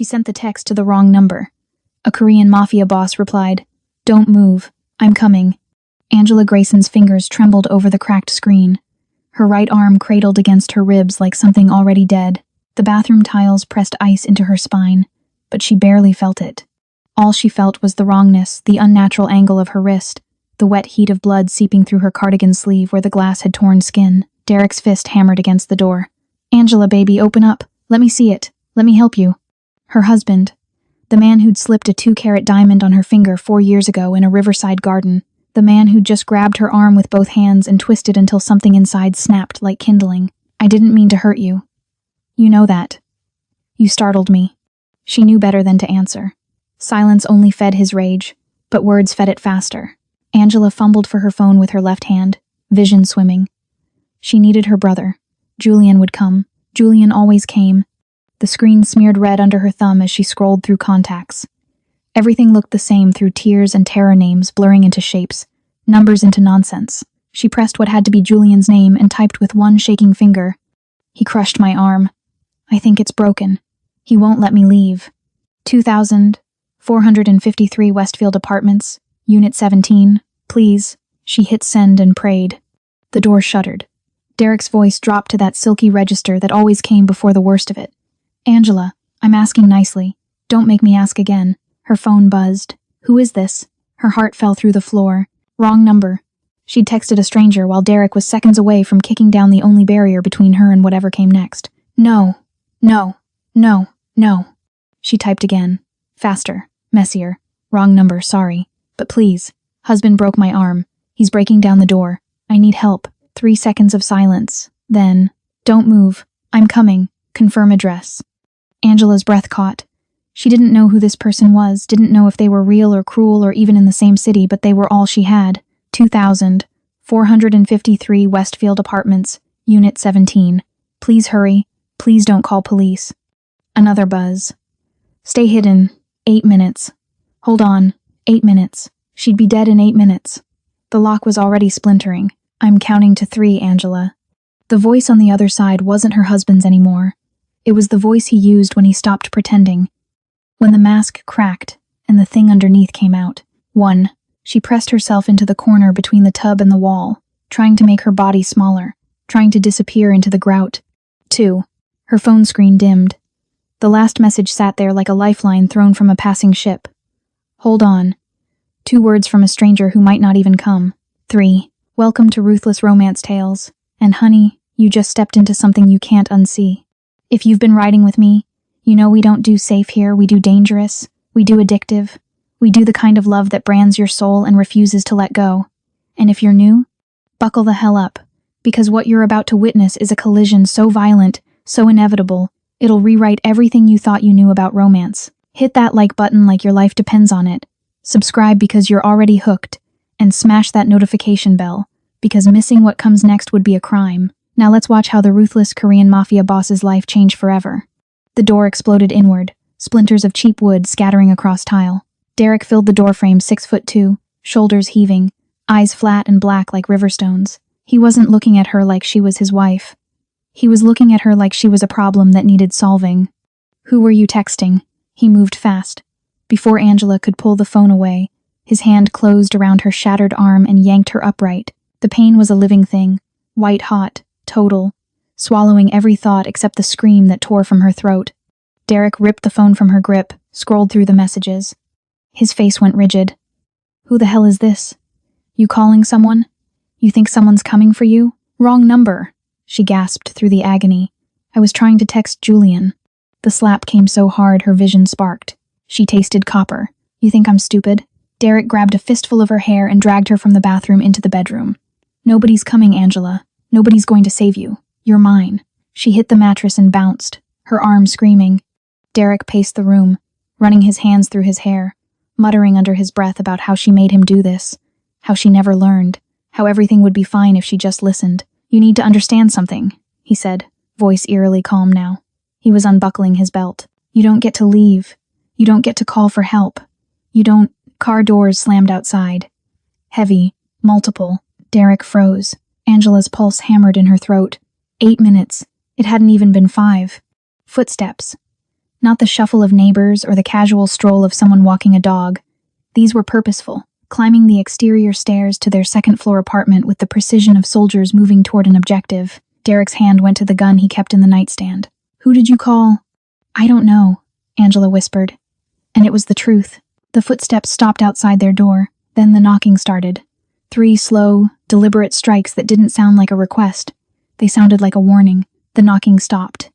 She sent the text to the wrong number. A Korean Mafia boss replied, "Don't move. I'm coming." Angela Grayson's fingers trembled over the cracked screen. Her right arm cradled against her ribs like something already dead. The bathroom tiles pressed ice into her spine, but she barely felt it. All she felt was the wrongness, the unnatural angle of her wrist, the wet heat of blood seeping through her cardigan sleeve where the glass had torn skin. Derek's fist hammered against the door. "Angela, baby, open up. Let me see it. Let me help you." Her husband, the man who'd slipped a 2-carat diamond on her finger 4 years ago in a riverside garden, the man who'd just grabbed her arm with both hands and twisted until something inside snapped like kindling. "I didn't mean to hurt you. You know that. You startled me." She knew better than to answer. Silence only fed his rage, but words fed it faster. Angela fumbled for her phone with her left hand, vision swimming. She needed her brother. Julian would come. Julian always came. The screen smeared red under her thumb as she scrolled through contacts. Everything looked the same through tears and terror names blurring into shapes, numbers into nonsense. She pressed what had to be Julian's name and typed with one shaking finger. "He crushed my arm. I think it's broken. He won't let me leave. 2453 Westfield Apartments, Unit 17, please." She hit send and prayed. The door shuttered. Derek's voice dropped to that silky register that always came before the worst of it. "Angela, I'm asking nicely. Don't make me ask again." Her phone buzzed. "Who is this?" Her heart fell through the floor. Wrong number. She'd texted a stranger while Derek was seconds away from kicking down the only barrier between her and whatever came next. "No. No. No. No." She typed again. Faster. Messier. "Wrong number, sorry. But please. Husband broke my arm. He's breaking down the door. I need help." 3 seconds of silence. Then, "Don't move. I'm coming. Confirm address." Angela's breath caught. She didn't know who this person was, didn't know if they were real or cruel or even in the same city, but they were all she had. 2453 Westfield Apartments, Unit 17. Please hurry. Please don't call police. Another buzz. "Stay hidden. 8 minutes. Hold on. 8 minutes. She'd be dead in 8 minutes." The lock was already splintering. "I'm counting to 3, Angela." The voice on the other side wasn't her husband's anymore. It was the voice he used when he stopped pretending. When the mask cracked and the thing underneath came out. 1. She pressed herself into the corner between the tub and the wall, trying to make her body smaller, trying to disappear into the grout. 2. Her phone screen dimmed. The last message sat there like a lifeline thrown from a passing ship. "Hold on." 2 words from a stranger who might not even come. 3. "Welcome to Ruthless Romance Tales. And honey, you just stepped into something you can't unsee. If you've been riding with me, you know we don't do safe here, we do dangerous, we do addictive, we do the kind of love that brands your soul and refuses to let go. And if you're new, buckle the hell up, because what you're about to witness is a collision so violent, so inevitable, it'll rewrite everything you thought you knew about romance. Hit that like button like your life depends on it. Subscribe because you're already hooked, and smash that notification bell, because missing what comes next would be a crime. Now let's watch how the ruthless Korean Mafia boss's life changed forever. The door exploded inward, splinters of cheap wood scattering across tile. Derek filled the doorframe 6'2", shoulders heaving, eyes flat and black like river stones. He wasn't looking at her like she was his wife. He was looking at her like she was a problem that needed solving. "Who were you texting?" He moved fast. Before Angela could pull the phone away, his hand closed around her shattered arm and yanked her upright. The pain was a living thing, white hot, total, swallowing every thought except the scream that tore from her throat. Derek ripped the phone from her grip, scrolled through the messages. His face went rigid. "Who the hell is this? You calling someone? You think someone's coming for you? Wrong number," she gasped through the agony. "I was trying to text Julian." The slap came so hard her vision sparked. She tasted copper. "You think I'm stupid?" Derek grabbed a fistful of her hair and dragged her from the bathroom into the bedroom. "Nobody's coming, Angela. Nobody's going to save you. You're mine." She hit the mattress and bounced, her arm screaming. Derek paced the room, running his hands through his hair, muttering under his breath about how she made him do this, how she never learned, how everything would be fine if she just listened. "You need to understand something," he said, voice eerily calm now. He was unbuckling his belt. "You don't get to leave. You don't get to call for help. You don't—" Car doors slammed outside. Heavy, multiple. Derek froze. Angela's pulse hammered in her throat. 8 minutes. It hadn't even been 5. Footsteps. Not the shuffle of neighbors or the casual stroll of someone walking a dog. These were purposeful, climbing the exterior stairs to their second-floor apartment with the precision of soldiers moving toward an objective. Derek's hand went to the gun he kept in the nightstand. "Who did you call?" "I don't know," Angela whispered. And it was the truth. The footsteps stopped outside their door. Then the knocking started. 3 slow, deliberate strikes that didn't sound like a request. They sounded like a warning. The knocking stopped.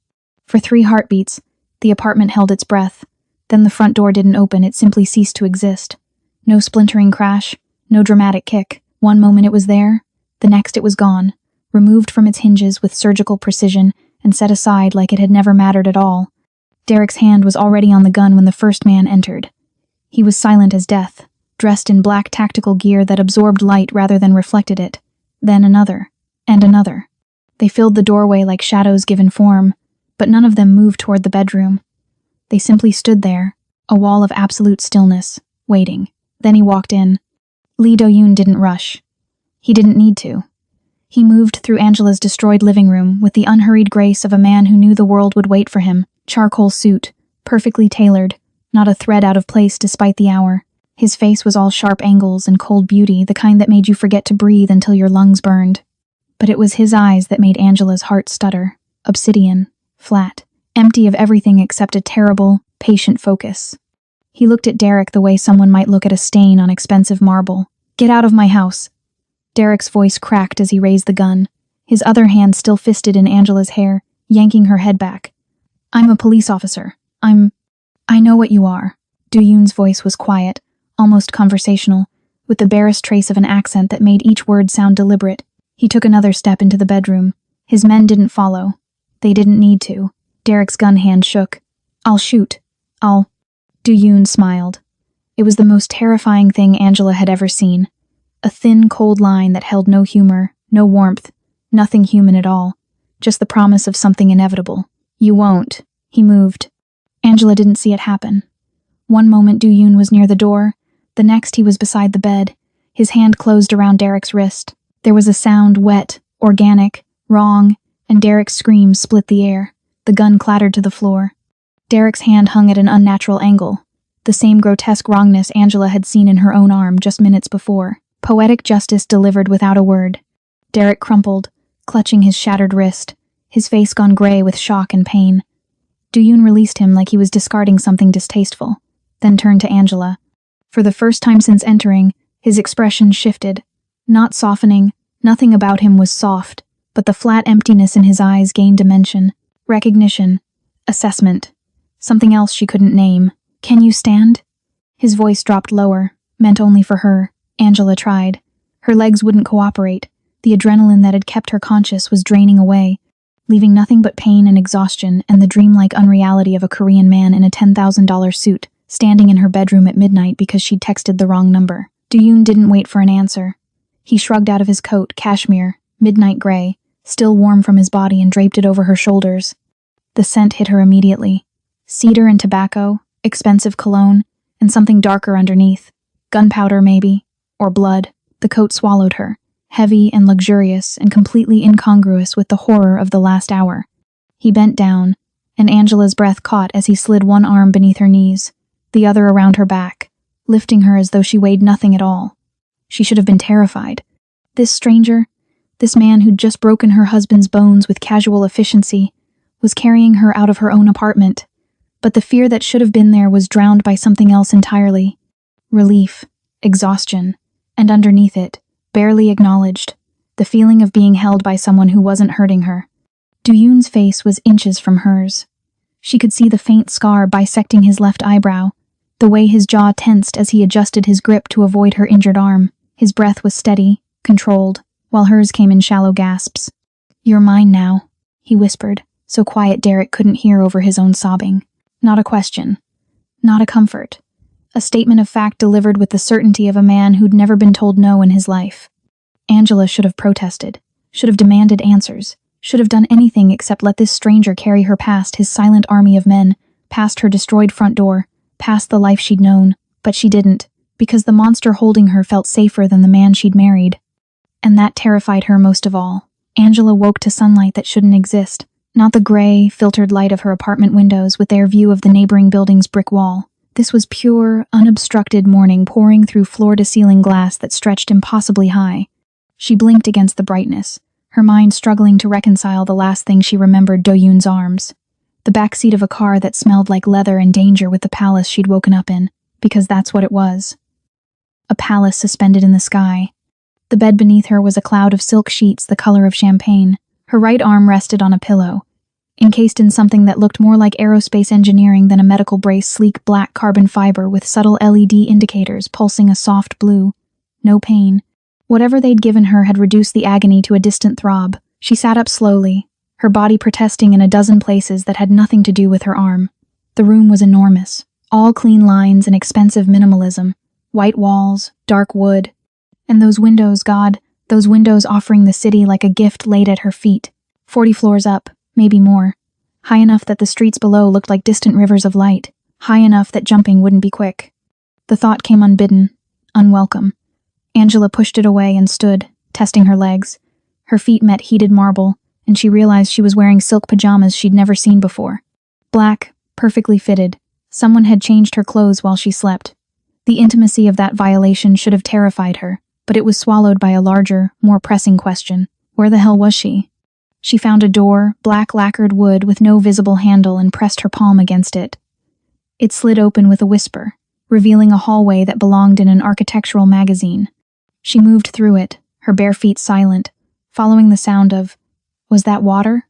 For 3 heartbeats, the apartment held its breath. Then the front door didn't open, it simply ceased to exist. No splintering crash, no dramatic kick. One moment it was there, the next it was gone, removed from its hinges with surgical precision and set aside like it had never mattered at all. Derek's hand was already on the gun when the first man entered. He was silent as death, dressed in black tactical gear that absorbed light rather than reflected it. Then another, and another. They filled the doorway like shadows given form, but none of them moved toward the bedroom. They simply stood there, a wall of absolute stillness, waiting. Then he walked in. Lee Do-yoon didn't rush. He didn't need to. He moved through Angela's destroyed living room with the unhurried grace of a man who knew the world would wait for him. Charcoal suit, perfectly tailored, not a thread out of place despite the hour. His face was all sharp angles and cold beauty, the kind that made you forget to breathe until your lungs burned. But it was his eyes that made Angela's heart stutter. Obsidian, flat, empty of everything except a terrible, patient focus. He looked at Derek the way someone might look at a stain on expensive marble. "Get out of my house." Derek's voice cracked as he raised the gun, his other hand still fisted in Angela's hair, yanking her head back. "I'm a police officer. I know what you are." Do-yoon's voice was quiet, almost conversational, with the barest trace of an accent that made each word sound deliberate. He took another step into the bedroom. His men didn't follow. They didn't need to. Derek's gun hand shook. "I'll shoot. Do-yoon smiled. It was the most terrifying thing Angela had ever seen. A thin, cold line that held no humor, no warmth, nothing human at all. Just the promise of something inevitable. "You won't." He moved. Angela didn't see it happen. One moment Do-yoon was near the door, the next he was beside the bed. His hand closed around Derek's wrist. There was a sound, wet, organic, wrong, and Derek's scream split the air. The gun clattered to the floor. Derek's hand hung at an unnatural angle, the same grotesque wrongness Angela had seen in her own arm just minutes before. Poetic justice delivered without a word. Derek crumpled, clutching his shattered wrist, his face gone gray with shock and pain. Do-yoon released him like he was discarding something distasteful, then turned to Angela. For the first time since entering, his expression shifted. Not softening, nothing about him was soft, but the flat emptiness in his eyes gained dimension, recognition, assessment. Something else she couldn't name. "Can you stand?" His voice dropped lower, meant only for her. Angela tried. Her legs wouldn't cooperate. The adrenaline that had kept her conscious was draining away, leaving nothing but pain and exhaustion and the dreamlike unreality of a Korean man in a $10,000 suit, standing in her bedroom at midnight because she'd texted the wrong number. Do-yoon didn't wait for an answer. He shrugged out of his coat, cashmere, midnight gray, still warm from his body, and draped it over her shoulders. The scent hit her immediately. Cedar and tobacco, expensive cologne, and something darker underneath. Gunpowder, maybe, or blood. The coat swallowed her, heavy and luxurious and completely incongruous with the horror of the last hour. He bent down, and Angela's breath caught as he slid one arm beneath her knees, the other around her back, lifting her as though she weighed nothing at all. She should have been terrified. This stranger, this man who'd just broken her husband's bones with casual efficiency, was carrying her out of her own apartment. But the fear that should have been there was drowned by something else entirely. Relief, exhaustion, and underneath it, barely acknowledged, the feeling of being held by someone who wasn't hurting her. Do-yoon's face was inches from hers. She could see the faint scar bisecting his left eyebrow, the way his jaw tensed as he adjusted his grip to avoid her injured arm. His breath was steady, controlled, while hers came in shallow gasps. "You're mine now," he whispered, so quiet Derek couldn't hear over his own sobbing. Not a question. Not a comfort. A statement of fact delivered with the certainty of a man who'd never been told no in his life. Angela should have protested, should have demanded answers, should have done anything except let this stranger carry her past his silent army of men, past her destroyed front door, past the life she'd known. But she didn't, because the monster holding her felt safer than the man she'd married. And that terrified her most of all. Angela woke to sunlight that shouldn't exist, Not the gray, filtered light of her apartment windows with their view of the neighboring building's brick wall. This was pure, unobstructed morning pouring through floor-to-ceiling glass that stretched impossibly high. She blinked against the brightness, her mind struggling to reconcile the last thing she remembered Do-yoon's arms. The back seat of a car that smelled like leather and danger with the palace she'd woken up in, because that's what it was. A palace suspended in the sky. The bed beneath her was a cloud of silk sheets the color of champagne. Her right arm rested on a pillow, encased in something that looked more like aerospace engineering than a medical brace, sleek black carbon fiber with subtle LED indicators pulsing a soft blue. No pain. Whatever they'd given her had reduced the agony to a distant throb. She sat up slowly, her body protesting in a dozen places that had nothing to do with her arm. The room was enormous, all clean lines and expensive minimalism. White walls, dark wood, and those windows, God, those windows offering the city like a gift laid at her feet. 40 floors up, maybe more. High enough that the streets below looked like distant rivers of light. High enough that jumping wouldn't be quick. The thought came unbidden, unwelcome. Angela pushed it away and stood, testing her legs. Her feet met heated marble, and she realized she was wearing silk pajamas she'd never seen before. Black, perfectly fitted. Someone had changed her clothes while she slept. The intimacy of that violation should have terrified her, but it was swallowed by a larger, more pressing question. Where the hell was she? She found a door, black lacquered wood with no visible handle, and pressed her palm against it. It slid open with a whisper, revealing a hallway that belonged in an architectural magazine. She moved through it, her bare feet silent, following the sound of, was that water?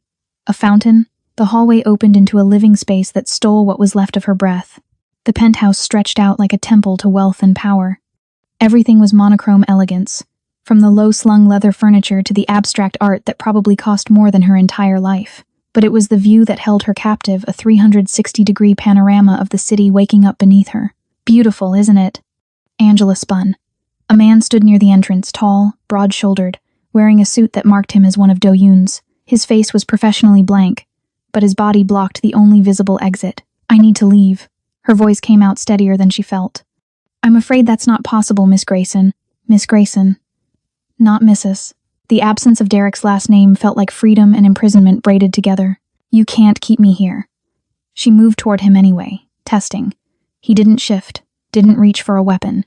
A fountain? The hallway opened into a living space that stole what was left of her breath. The penthouse stretched out like a temple to wealth and power. Everything was monochrome elegance, from the low-slung leather furniture to the abstract art that probably cost more than her entire life. But it was the view that held her captive, a 360-degree panorama of the city waking up beneath her. Beautiful, isn't it? Angela spun. A man stood near the entrance, tall, broad-shouldered, wearing a suit that marked him as one of Do-yoon's. His face was professionally blank, but his body blocked the only visible exit. I need to leave. Her voice came out steadier than she felt. I'm afraid that's not possible, Miss Grayson. Miss Grayson. Not Mrs. The absence of Derek's last name felt like freedom and imprisonment braided together. You can't keep me here. She moved toward him anyway, testing. He didn't shift, didn't reach for a weapon.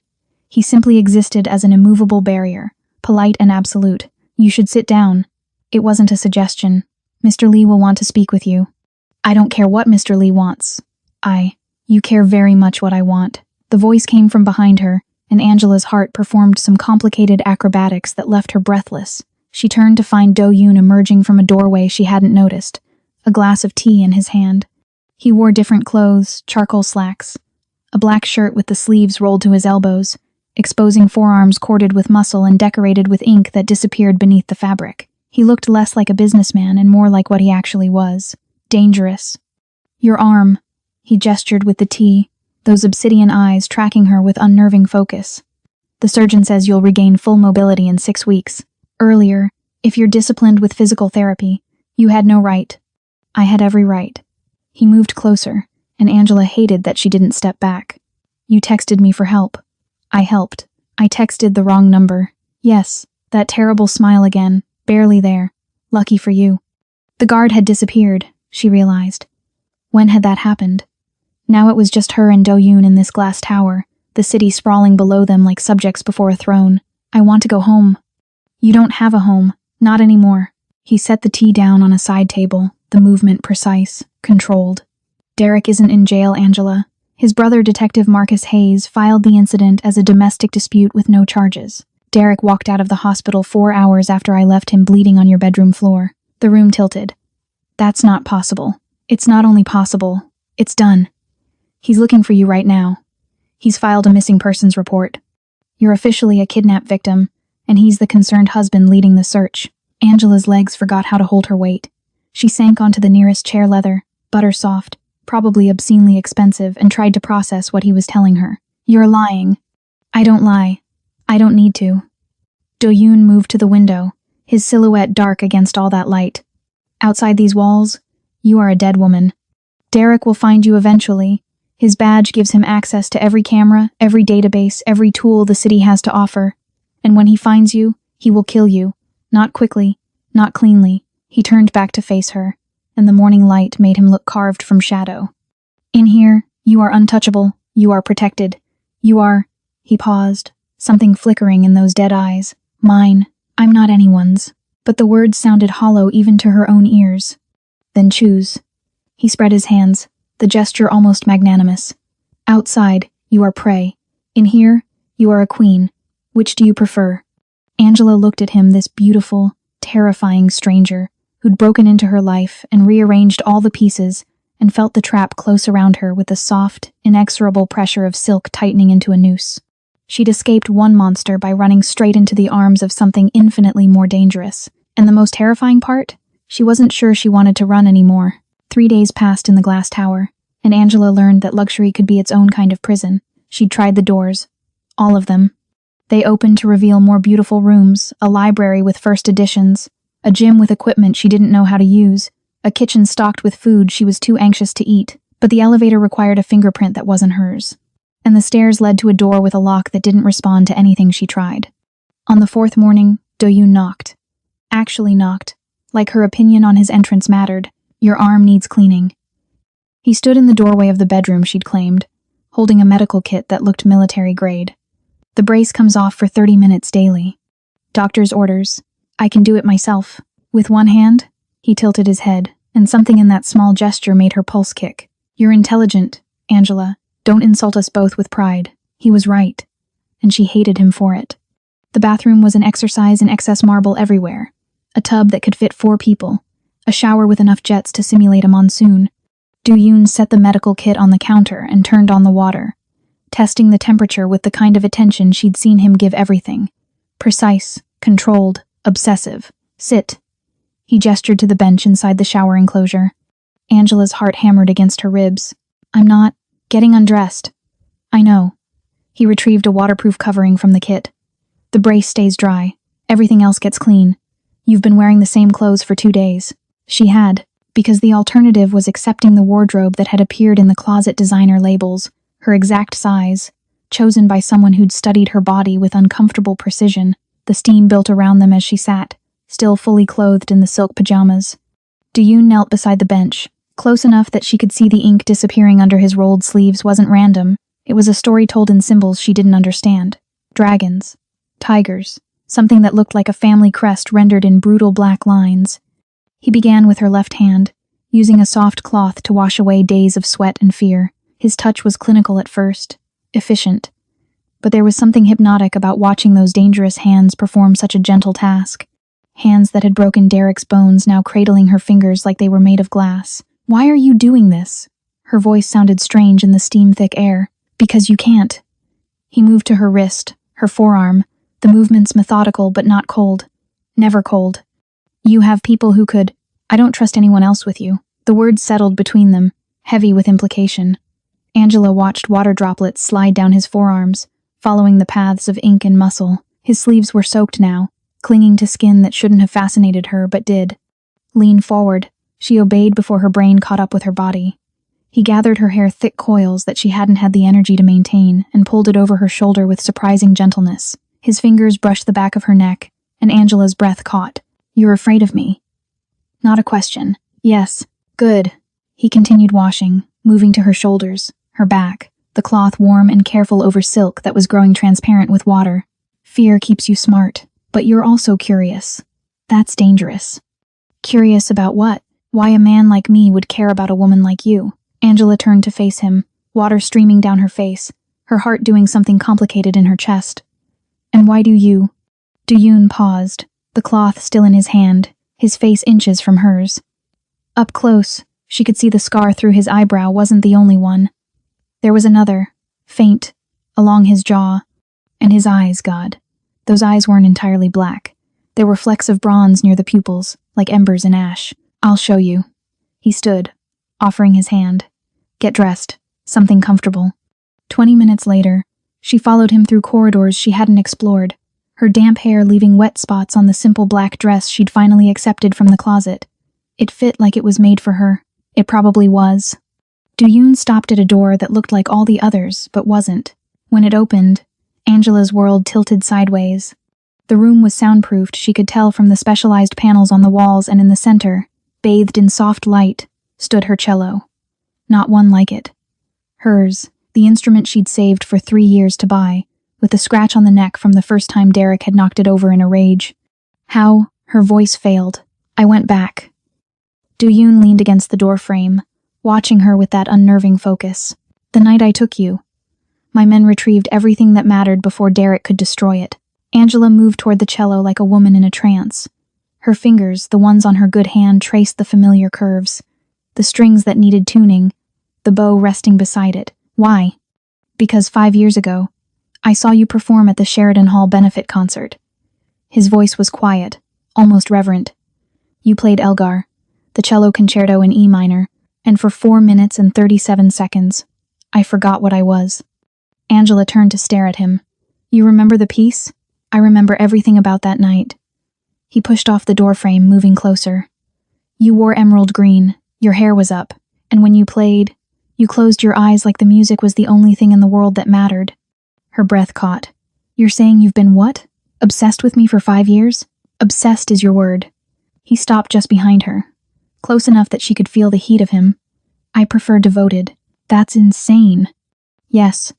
He simply existed as an immovable barrier, polite and absolute. You should sit down. It wasn't a suggestion. Mr. Lee will want to speak with you. I don't care what Mr. Lee wants. You care very much what I want. The voice came from behind her, and Angela's heart performed some complicated acrobatics that left her breathless. She turned to find Do-yoon emerging from a doorway she hadn't noticed, a glass of tea in his hand. He wore different clothes, charcoal slacks, a black shirt with the sleeves rolled to his elbows, exposing forearms corded with muscle and decorated with ink that disappeared beneath the fabric. He looked less like a businessman and more like what he actually was. Dangerous. Your arm. He gestured with the tea, those obsidian eyes tracking her with unnerving focus. The surgeon says you'll regain full mobility in 6 weeks. Earlier, if you're disciplined with physical therapy, you had no right. I had every right. He moved closer, and Angela hated that she didn't step back. You texted me for help. I helped. I texted the wrong number. Yes, that terrible smile again, barely there. Lucky for you. The guard had disappeared, she realized. When had that happened? Now it was just her and Do-yoon in this glass tower, the city sprawling below them like subjects before a throne. I want to go home. You don't have a home. Not anymore. He set the tea down on a side table, the movement precise, controlled. Derek isn't in jail, Angela. His brother, Detective Marcus Hayes, filed the incident as a domestic dispute with no charges. Derek walked out of the hospital 4 hours after I left him bleeding on your bedroom floor. The room tilted. That's not possible. It's not only possible, it's done. He's looking for you right now. He's filed a missing persons report. You're officially a kidnap victim, and he's the concerned husband leading the search. Angela's legs forgot how to hold her weight. She sank onto the nearest chair leather, butter soft, probably obscenely expensive, and tried to process what he was telling her. You're lying. I don't lie. I don't need to. Do-yoon moved to the window, his silhouette dark against all that light. Outside these walls, you are a dead woman. Derek will find you eventually. His badge gives him access to every camera, every database, every tool the city has to offer. And when he finds you, he will kill you. Not quickly, not cleanly. He turned back to face her, and the morning light made him look carved from shadow. In here, you are untouchable, you are protected. You are... He paused, something flickering in those dead eyes. Mine. I'm not anyone's. But the words sounded hollow even to her own ears. Then choose. He spread his hands, the gesture almost magnanimous. Outside, you are prey. In here, you are a queen. Which do you prefer? Angela looked at him, this beautiful, terrifying stranger, who'd broken into her life and rearranged all the pieces, and felt the trap close around her with the soft, inexorable pressure of silk tightening into a noose. She'd escaped one monster by running straight into the arms of something infinitely more dangerous. And the most terrifying part? She wasn't sure she wanted to run anymore. 3 days passed in the glass tower, and Angela learned that luxury could be its own kind of prison. She'd tried the doors. All of them. They opened to reveal more beautiful rooms, a library with first editions, a gym with equipment she didn't know how to use, a kitchen stocked with food she was too anxious to eat, but the elevator required a fingerprint that wasn't hers. And the stairs led to a door with a lock that didn't respond to anything she tried. On the 4th morning, Do-yoon knocked. Actually knocked, like her opinion on his entrance mattered. Your arm needs cleaning. He stood in the doorway of the bedroom she'd claimed, holding a medical kit that looked military grade. The brace comes off for 30 minutes daily. Doctor's orders. I can do it myself. With one hand, he tilted his head, and something in that small gesture made her pulse kick. You're intelligent, Angela. Don't insult us both with pride. He was right, and she hated him for it. The bathroom was an exercise in excess marble everywhere. A tub that could fit 4 people. A shower with enough jets to simulate a monsoon. Do-yoon set the medical kit on the counter and turned on the water, testing the temperature with the kind of attention she'd seen him give everything. Precise, controlled, obsessive. Sit. He gestured to the bench inside the shower enclosure. Angela's heart hammered against her ribs. I'm not getting undressed. I know. He retrieved a waterproof covering from the kit. The brace stays dry. Everything else gets clean. You've been wearing the same clothes for 2 days. She had, because the alternative was accepting the wardrobe that had appeared in the closet designer labels, her exact size, chosen by someone who'd studied her body with uncomfortable precision. The steam built around them as she sat, still fully clothed in the silk pajamas. Do-yoon knelt beside the bench, close enough that she could see the ink disappearing under his rolled sleeves wasn't random. It was a story told in symbols she didn't understand. Dragons. Tigers. Something that looked like a family crest rendered in brutal black lines. He began with her left hand, using a soft cloth to wash away days of sweat and fear. His touch was clinical at first, efficient. But there was something hypnotic about watching those dangerous hands perform such a gentle task. Hands that had broken Derek's bones now cradling her fingers like they were made of glass. Why are you doing this? Her voice sounded strange in the steam-thick air. Because you can't. He moved to her wrist, her forearm, the movements methodical but not cold. Never cold. You have people who could. I don't trust anyone else with you. The words settled between them, heavy with implication. Angela watched water droplets slide down his forearms, following the paths of ink and muscle. His sleeves were soaked now, clinging to skin that shouldn't have fascinated her but did. Lean forward. She obeyed before her brain caught up with her body. He gathered her hair thick coils that she hadn't had the energy to maintain and pulled it over her shoulder with surprising gentleness. His fingers brushed the back of her neck, and Angela's breath caught. You're afraid of me. Not a question. Yes. Good. He continued washing, moving to her shoulders, her back, the cloth warm and careful over silk that was growing transparent with water. Fear keeps you smart, but you're also curious. That's dangerous. Curious about what? Why a man like me would care about a woman like you. Angela turned to face him, water streaming down her face, her heart doing something complicated in her chest. And why do you? Do-yoon paused, the cloth still in his hand, his face inches from hers. Up close, she could see the scar through his eyebrow wasn't the only one. There was another, faint, along his jaw. And his eyes, God. Those eyes weren't entirely black. There were flecks of bronze near the pupils, like embers in ash. I'll show you. He stood, offering his hand. Get dressed. Something comfortable. 20 minutes later, she followed him through corridors she hadn't explored, her damp hair leaving wet spots on the simple black dress she'd finally accepted from the closet. It fit like it was made for her. It probably was. Do-yoon stopped at a door that looked like all the others, but wasn't. When it opened, Angela's world tilted sideways. The room was soundproofed, she could tell from the specialized panels on the walls, and in the center, Bathed in soft light, stood her cello. Not one like it. Hers, the instrument she'd saved for 3 years to buy, with a scratch on the neck from the first time Derek had knocked it over in a rage. How her voice failed. I went back. Du-Yoon leaned against the doorframe, watching her with that unnerving focus. The night I took you. My men retrieved everything that mattered before Derek could destroy it. Angela moved toward the cello like a woman in a trance. Her fingers, the ones on her good hand, traced the familiar curves. The strings that needed tuning, the bow resting beside it. Why? Because 5 years ago, I saw you perform at the Sheridan Hall benefit concert. His voice was quiet, almost reverent. You played Elgar, the cello concerto in E minor, and for 4 minutes and 37 seconds, I forgot what I was. Angela turned to stare at him. You remember the piece? I remember everything about that night. He pushed off the doorframe, moving closer. You wore emerald green, your hair was up, and when you played, you closed your eyes like the music was the only thing in the world that mattered. Her breath caught. You're saying you've been what? Obsessed with me for 5 years? Obsessed is your word. He stopped just behind her, close enough that she could feel the heat of him. I prefer devoted. That's insane. Yes.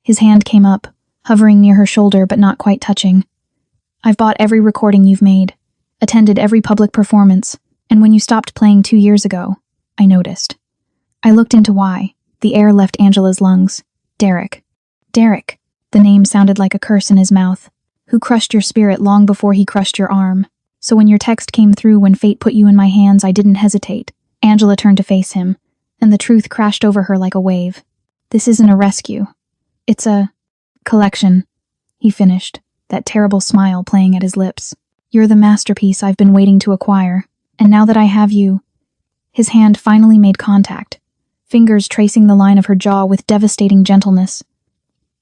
His hand came up, hovering near her shoulder but not quite touching. I've bought every recording you've made, attended every public performance, and when you stopped playing 2 years ago, I noticed. I looked into why. The air left Angela's lungs. Derek. Derek. The name sounded like a curse in his mouth. Who crushed your spirit long before he crushed your arm. So when your text came through when fate put you in my hands, I didn't hesitate. Angela turned to face him, and the truth crashed over her like a wave. This isn't a rescue. It's a collection, he finished, that terrible smile playing at his lips. You're the masterpiece I've been waiting to acquire, and now that I have you... His hand finally made contact, fingers tracing the line of her jaw with devastating gentleness.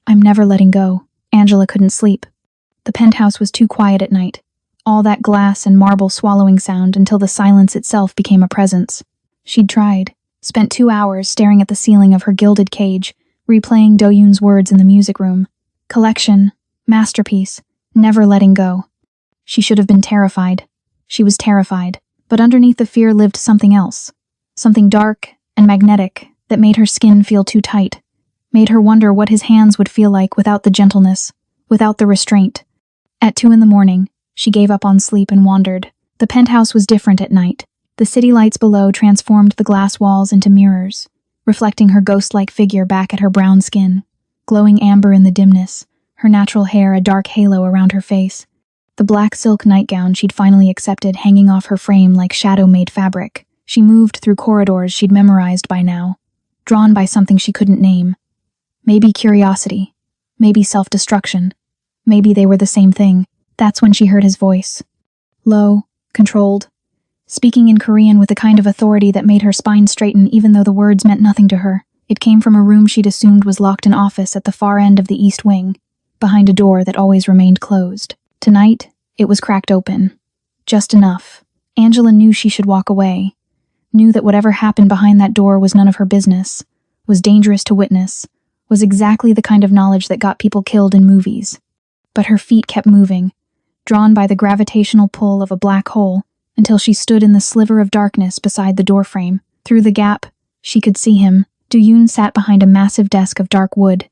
I'm never letting go. Angela couldn't sleep. The penthouse was too quiet at night. All that glass and marble swallowing sound until the silence itself became a presence. She'd tried, spent 2 hours staring at the ceiling of her gilded cage, replaying Do-Yoon's words in the music room. Collection, masterpiece, never letting go. She should have been terrified. She was terrified, but underneath the fear lived something else. Something dark and magnetic that made her skin feel too tight, made her wonder what his hands would feel like without the gentleness, without the restraint. At 2 a.m, she gave up on sleep and wandered. The penthouse was different at night. The city lights below transformed the glass walls into mirrors, reflecting her ghost-like figure back at her brown skin, glowing amber in the dimness, her natural hair a dark halo around her face. The black silk nightgown she'd finally accepted hanging off her frame like shadow-made fabric. She moved through corridors she'd memorized by now, drawn by something she couldn't name. Maybe curiosity, maybe self-destruction, maybe they were the same thing. That's when she heard his voice. Low, controlled, speaking in Korean with a kind of authority that made her spine straighten even though the words meant nothing to her. It came from a room she'd assumed was locked an office at the far end of the east wing, behind a door that always remained closed. Tonight, it was cracked open. Just enough. Angela knew she should walk away, knew that whatever happened behind that door was none of her business, was dangerous to witness, was exactly the kind of knowledge that got people killed in movies. But her feet kept moving, drawn by the gravitational pull of a black hole, until she stood in the sliver of darkness beside the doorframe. Through the gap, she could see him. Do-Yoon sat behind a massive desk of dark wood,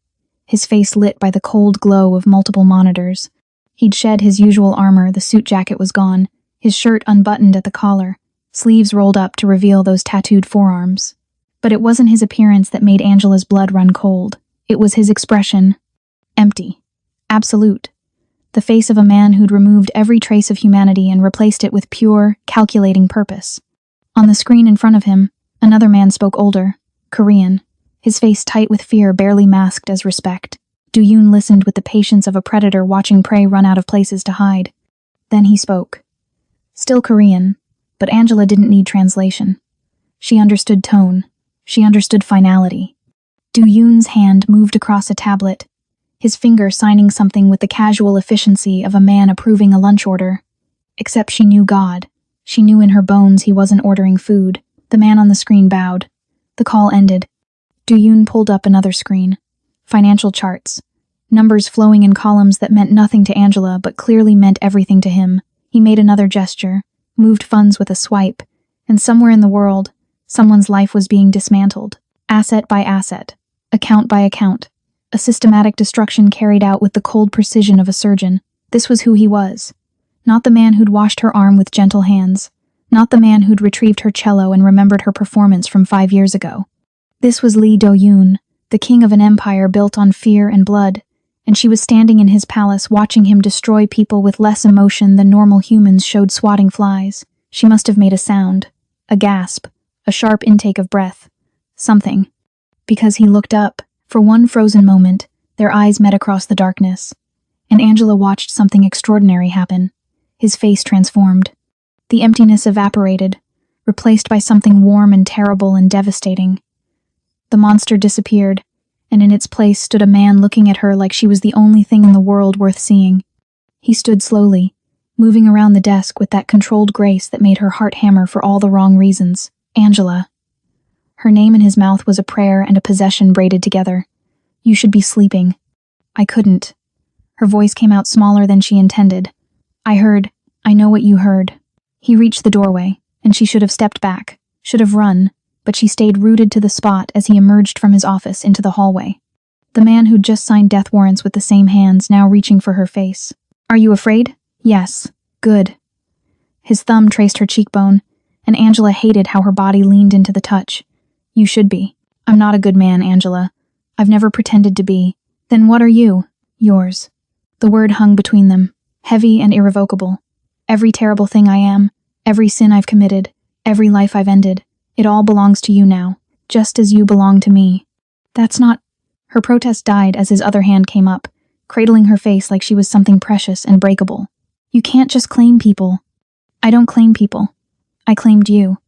his face lit by the cold glow of multiple monitors. He'd shed his usual armor, the suit jacket was gone, his shirt unbuttoned at the collar, sleeves rolled up to reveal those tattooed forearms. But it wasn't his appearance that made Angela's blood run cold. It was his expression. Empty. Absolute. The face of a man who'd removed every trace of humanity and replaced it with pure, calculating purpose. On the screen in front of him, another man spoke older, Korean, his face tight with fear barely masked as respect. Do-Yoon listened with the patience of a predator watching prey run out of places to hide. Then he spoke. Still Korean, but Angela didn't need translation. She understood tone. She understood finality. Do-Yoon's hand moved across a tablet, his finger signing something with the casual efficiency of a man approving a lunch order. Except she knew God. She knew in her bones he wasn't ordering food. The man on the screen bowed. The call ended. Do-Yoon pulled up another screen. Financial charts. Numbers flowing in columns that meant nothing to Angela but clearly meant everything to him. He made another gesture, moved funds with a swipe, And somewhere in the world, someone's life was being dismantled, asset by asset, account by account, a systematic destruction carried out with the cold precision of a surgeon. This was who he was. Not the man who'd washed her arm with gentle hands, not the man who'd retrieved her cello and remembered her performance from 5 years ago. This was Lee Do-yoon, the king of an empire built on fear and blood, and she was standing in his palace watching him destroy people with less emotion than normal humans showed swatting flies. She must have made a sound, a gasp, a sharp intake of breath, something. Because he looked up. For one frozen moment, their eyes met across the darkness, and Angela watched something extraordinary happen. His face transformed. The emptiness evaporated, replaced by something warm and terrible and devastating. The monster disappeared, and in its place stood a man looking at her like she was the only thing in the world worth seeing. He stood slowly, moving around the desk with that controlled grace that made her heart hammer for all the wrong reasons. Angela. Her name in his mouth was a prayer and a possession braided together. You should be sleeping. I couldn't. Her voice came out smaller than she intended. I know what you heard. He reached the doorway, and she should have stepped back, should have run, but she stayed rooted to the spot as he emerged from his office into the hallway. The man who'd just signed death warrants with the same hands now reaching for her face. Are you afraid? Yes. Good. His thumb traced her cheekbone, and Angela hated how her body leaned into the touch. You should be. I'm not a good man, Angela. I've never pretended to be. Then what are you? Yours. The word hung between them, heavy and irrevocable. Every terrible thing I am, every sin I've committed, every life I've ended, it all belongs to you now, just as you belong to me. That's not... Her protest died as his other hand came up, cradling her face like she was something precious and breakable. You can't just claim people. I don't claim people. I claimed you.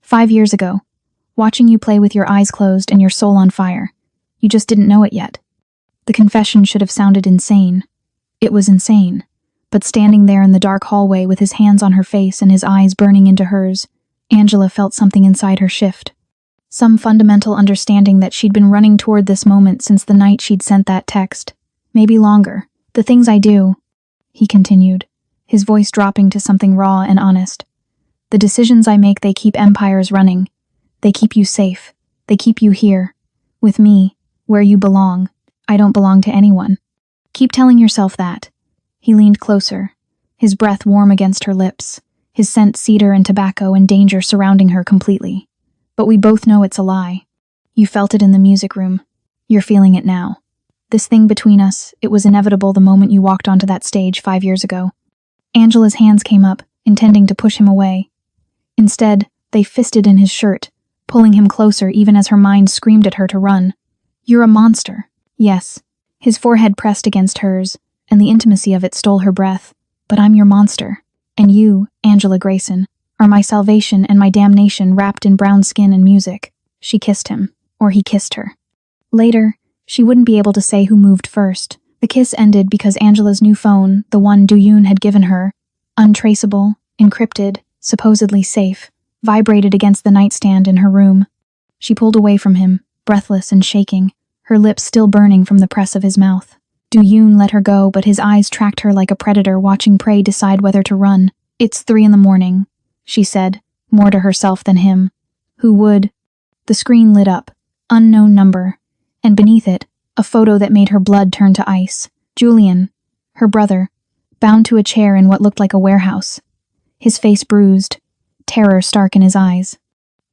5 years ago. Watching you play with your eyes closed and your soul on fire. You just didn't know it yet. The confession should have sounded insane. It was insane. But standing there in the dark hallway with his hands on her face and his eyes burning into hers, Angela felt something inside her shift. Some fundamental understanding that she'd been running toward this moment since the night she'd sent that text. Maybe longer. The things I do, he continued, his voice dropping to something raw and honest. The decisions I make, they keep empires running. They keep you safe. They keep you here. With me, where you belong. I don't belong to anyone. Keep telling yourself that. He leaned closer, his breath warm against her lips, his scent cedar and tobacco and danger surrounding her completely. But we both know it's a lie. You felt it in the music room. You're feeling it now. This thing between us, it was inevitable the moment you walked onto that stage 5 years ago. Angela's hands came up, intending to push him away. Instead, they fisted in his shirt, pulling him closer even as her mind screamed at her to run. You're a monster. Yes. His forehead pressed against hers, and the intimacy of it stole her breath. But I'm your monster. And you, Angela Grayson, are my salvation and my damnation wrapped in brown skin and music. She kissed him, or he kissed her. Later, she wouldn't be able to say who moved first. The kiss ended because Angela's new phone, the one Do-yoon had given her, untraceable, encrypted, supposedly safe, vibrated against the nightstand in her room. She pulled away from him, breathless and shaking, her lips still burning from the press of his mouth. Do-yoon let her go, but his eyes tracked her like a predator watching prey decide whether to run. It's 3 a.m, she said, more to herself than him. Who would? The screen lit up, unknown number, and beneath it, a photo that made her blood turn to ice. Julian, her brother, bound to a chair in what looked like a warehouse. His face bruised, terror stark in his eyes.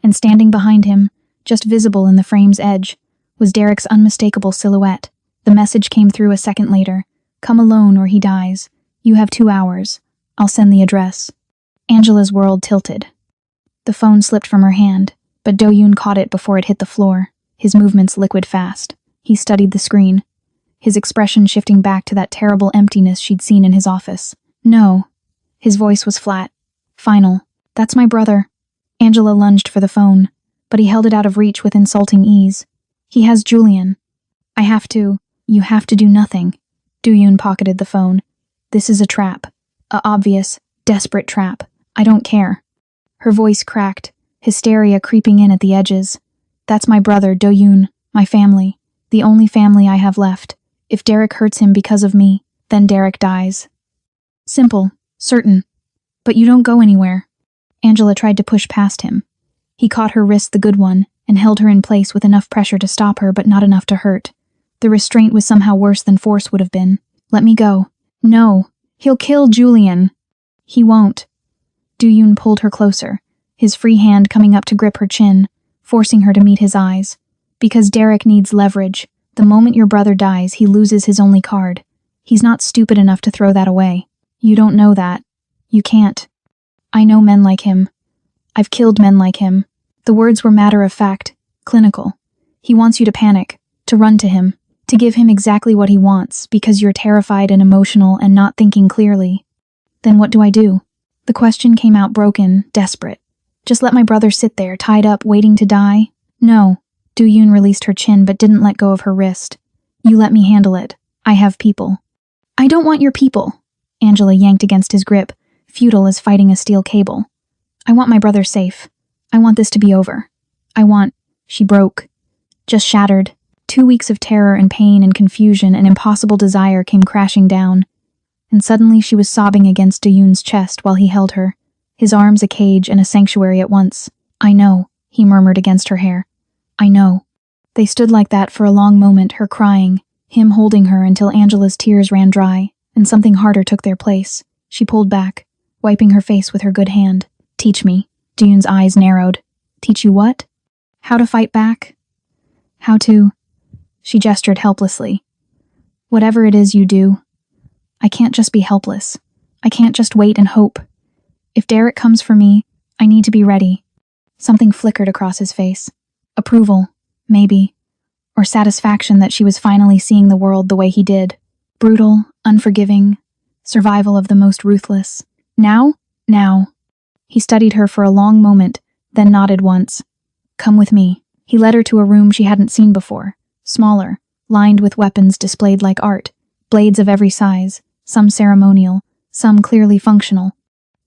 And standing behind him, just visible in the frame's edge, was Derek's unmistakable silhouette. The message came through a second later. Come alone or he dies. You have 2 hours. I'll send the address. Angela's world tilted. The phone slipped from her hand, but Do-yoon caught it before it hit the floor, his movements liquid fast. He studied the screen, his expression shifting back to that terrible emptiness she'd seen in his office. No. His voice was flat. Final. That's my brother. Angela lunged for the phone, but he held it out of reach with insulting ease. He has Julian. You have to do nothing. Do-yoon pocketed the phone. This is a trap. A obvious, desperate trap. I don't care. Her voice cracked, hysteria creeping in at the edges. That's my brother, Do-yoon, my family, the only family I have left. If Derek hurts him because of me, then Derek dies. Simple, certain. But you don't go anywhere. Angela tried to push past him. He caught her wrist, the good one, and held her in place with enough pressure to stop her but not enough to hurt. The restraint was somehow worse than force would have been. Let me go. No. He'll kill Julian. He won't. Do-yoon pulled her closer, his free hand coming up to grip her chin, forcing her to meet his eyes. Because Derek needs leverage. The moment your brother dies, he loses his only card. He's not stupid enough to throw that away. You don't know that. You can't. I know men like him. I've killed men like him. The words were matter-of-fact, clinical. He wants you to panic, to run to him, to give him exactly what he wants because you're terrified and emotional and not thinking clearly. Then what do I do? The question came out broken, desperate. Just let my brother sit there, tied up, waiting to die? No. Do-yoon released her chin but didn't let go of her wrist. You let me handle it. I have people. I don't want your people. Angela yanked against his grip, futile as fighting a steel cable. I want my brother safe. I want this to be over. She broke. Just shattered. 2 weeks of terror and pain and confusion and impossible desire came crashing down. And suddenly she was sobbing against Do-yoon's chest while he held her, his arms a cage and a sanctuary at once. I know, he murmured against her hair. I know. They stood like that for a long moment, her crying, him holding her until Angela's tears ran dry, and something harder took their place. She pulled back, wiping her face with her good hand. Teach me. Do-yoon's eyes narrowed. Teach you what? How to fight back? How to... She gestured helplessly. Whatever it is you do. I can't just be helpless. I can't just wait and hope. If Derek comes for me, I need to be ready. Something flickered across his face. Approval, maybe. Or satisfaction that she was finally seeing the world the way he did. Brutal, unforgiving, survival of the most ruthless. Now? Now. He studied her for a long moment, then nodded once. Come with me. He led her to a room she hadn't seen before. Smaller, lined with weapons displayed like art. Blades of every size, some ceremonial, some clearly functional.